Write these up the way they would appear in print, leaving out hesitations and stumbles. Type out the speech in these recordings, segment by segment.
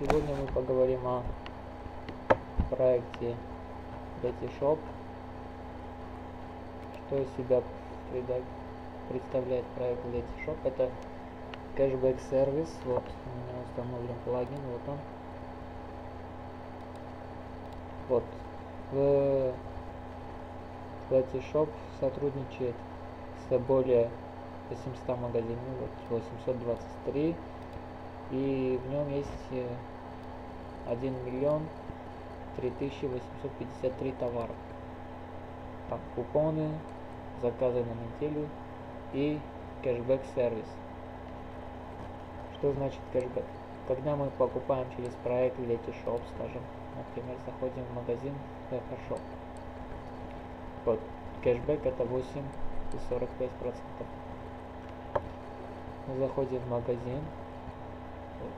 Сегодня мы поговорим о проекте Letysshop. Что из себя представляет проект Letysshop? Это кэшбэк сервис. Вот у меня установлен плагин, вот он. Вот в Letysshop сотрудничает с более 800 магазинами, вот 823, и в нем есть 1 миллион 3853 товара. Там купоны, заказы на неделю и кэшбэк сервис. Что значит кэшбэк? Когда мы покупаем через проект Letysshop, скажем, например, заходим в магазин Peppershop. Вот, кэшбэк это 8,45%. Мы заходим в магазин, вот,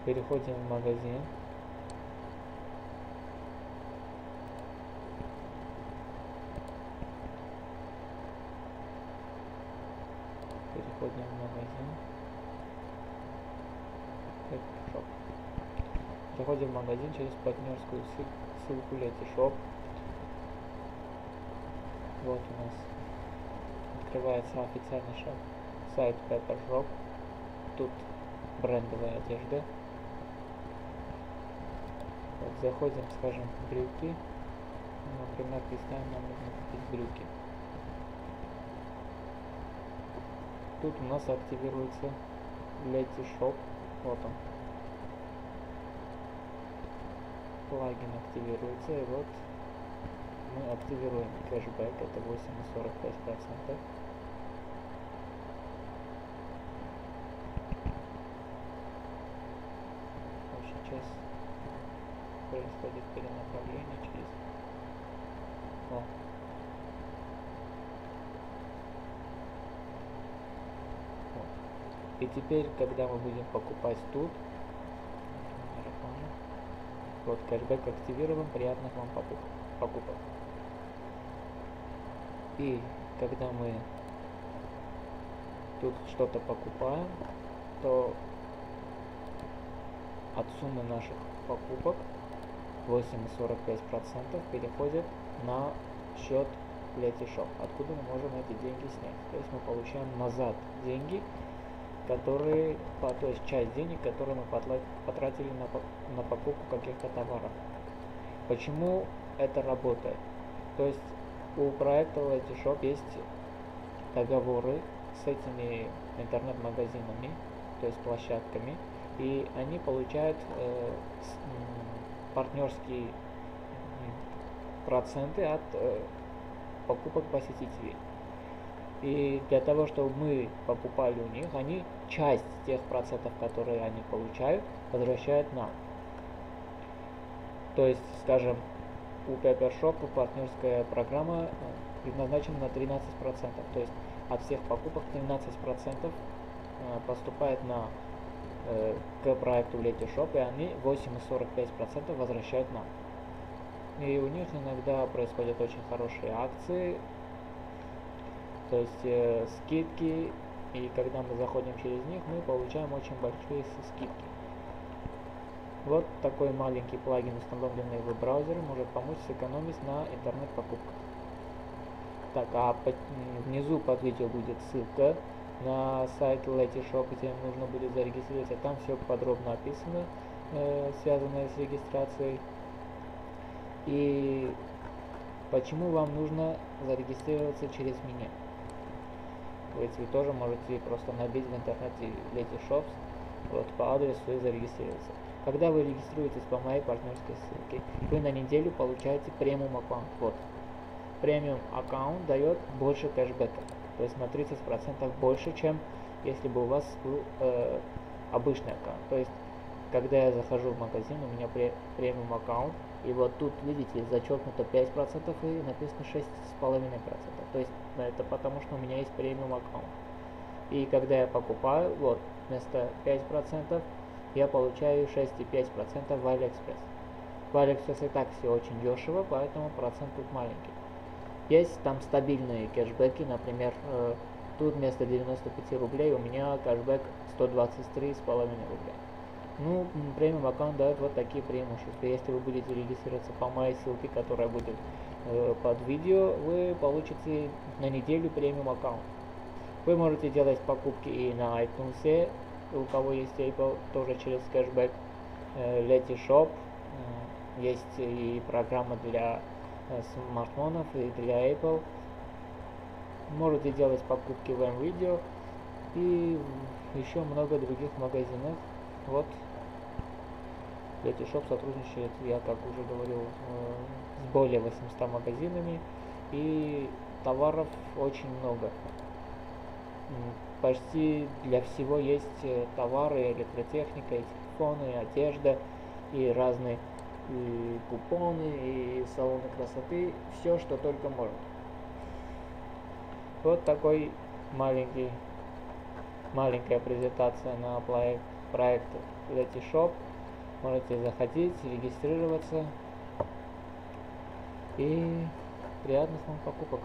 переходим в магазин, заходим в магазин через партнерскую ссылку Letysshop. Вот у нас открывается официальный сайт Peppershop. Тут брендовая одежда. Вот, заходим, скажем, в брюки. Например, представим, нам нужно купить брюки. Тут у нас активируется Letysshop. Вот он. Плагин активируется, и вот мы активируем кэшбэк, это 8,45%. Сейчас происходит перенаправление через... И теперь, когда мы будем покупать тут, вот кэшбэк активирован, приятных вам покупок. И когда мы тут что-то покупаем, то от суммы наших покупок 8,45% переходит на счет Letysshop, откуда мы можем эти деньги снять. То есть мы получаем назад деньги, которые, то есть часть денег, которые мы потратили на покупку каких-то товаров. Почему это работает? То есть у проекта Letysshop есть договоры с этими интернет-магазинами, то есть площадками, и они получают партнерские проценты от покупок посетителей. И для того, чтобы мы покупали у них, они часть тех процентов, которые они получают, возвращают нам. То есть, скажем, у Peppershop партнерская программа предназначена на 13%. То есть от всех покупок 13% поступает к проекту Letysshop, и они 8,45% возвращают нам. И у них иногда происходят очень хорошие акции, то есть скидки, и когда мы заходим через них, мы получаем очень большие скидки. Вот такой маленький плагин, установленный в браузере, может помочь сэкономить на интернет-покупках. Так, а внизу под видео будет ссылка на сайт Letysshop, где нужно будет зарегистрироваться. Там все подробно описано, связанное с регистрацией. И почему вам нужно зарегистрироваться через меня? Вы тоже можете просто набить в интернете Letysshop вот, по адресу и зарегистрироваться. Когда вы регистрируетесь по моей партнерской ссылке, вы на неделю получаете премиум аккаунт. Вот. Премиум аккаунт дает больше кэшбэка, то есть на 30% больше, чем если бы у вас был обычный аккаунт. То есть, когда я захожу в магазин, у меня премиум аккаунт, и вот тут, видите, зачеркнуто 5% и написано 6,5%. То есть, это потому, что у меня есть премиум аккаунт. И когда я покупаю, вот, вместо 5%, я получаю 6,5% в AliExpress. В AliExpress и так все очень дешево, поэтому процент тут маленький. Есть там стабильные кэшбэки, например, тут вместо 95 рублей у меня кэшбэк 123,5 рубля. Ну, премиум аккаунт дает вот такие преимущества. Если вы будете регистрироваться по моей ссылке, которая будет под видео, вы получите на неделю премиум аккаунт. Вы можете делать покупки и на iTunes, у кого есть Apple, тоже через кэшбэк. Letysshop, есть и программа для смартфонов и для Apple. Можете делать покупки в M-Video и еще много других магазинов. Вот Letysshop сотрудничает, я как уже говорил, с более 800 магазинами, и товаров очень много. Почти для всего есть товары, электротехника, и телефоны, и одежда, и разные и купоны, и салоны красоты, все, что только можно. Вот такой маленькая презентация на проект Letysshop. Можете заходить, регистрироваться, и приятных вам покупок.